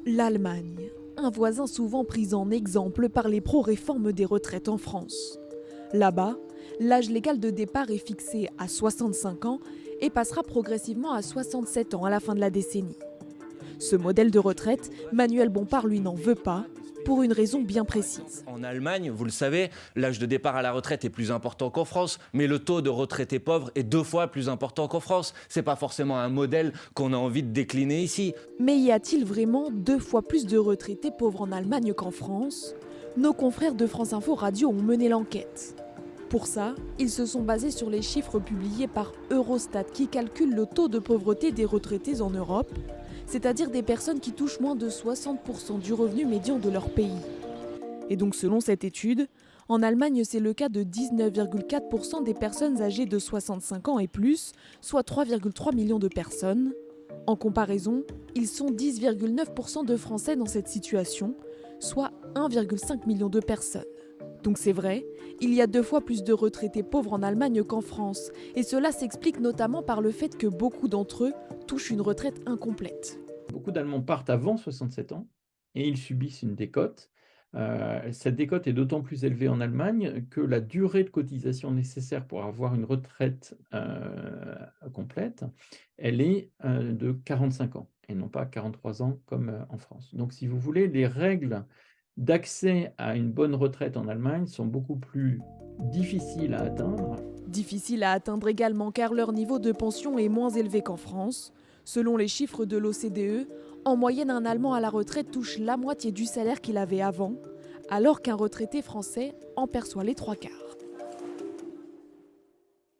L'Allemagne, un voisin souvent pris en exemple par les pro-réformes des retraites en France. Là-bas, l'âge légal de départ est fixé à 65 ans et passera progressivement à 67 ans à la fin de la décennie. Ce modèle de retraite, Manuel Bompard lui n'en veut pas, pour une raison bien précise. En Allemagne, vous le savez, l'âge de départ à la retraite est plus important qu'en France, mais le taux de retraités pauvres est 2 fois plus important qu'en France. C'est pas forcément un modèle qu'on a envie de décliner ici. Mais y a-t-il vraiment 2 fois plus de retraités pauvres en Allemagne qu'en France? Nos confrères de France Info Radio ont mené l'enquête. Pour ça, ils se sont basés sur les chiffres publiés par Eurostat qui calcule le taux de pauvreté des retraités en Europe, c'est-à-dire des personnes qui touchent moins de 60% du revenu médian de leur pays. Et donc selon cette étude, en Allemagne c'est le cas de 19,4% des personnes âgées de 65 ans et plus, soit 3,3 millions de personnes. En comparaison, ils sont 10,9% de Français dans cette situation, soit 1,5 million de personnes. Donc c'est vrai, il y a 2 fois plus de retraités pauvres en Allemagne qu'en France. Et cela s'explique notamment par le fait que beaucoup d'entre eux touchent une retraite incomplète. Beaucoup d'Allemands partent avant 67 ans et ils subissent une décote. Cette décote est d'autant plus élevée en Allemagne que la durée de cotisation nécessaire pour avoir une retraite complète, elle est de 45 ans et non pas 43 ans comme en France. Donc si vous voulez, les règles d'accès à une bonne retraite en Allemagne sont beaucoup plus difficiles à atteindre. Difficile à atteindre également car leur niveau de pension est moins élevé qu'en France. Selon les chiffres de l'OCDE, en moyenne un Allemand à la retraite touche la moitié du salaire qu'il avait avant, alors qu'un retraité français en perçoit les 3/4.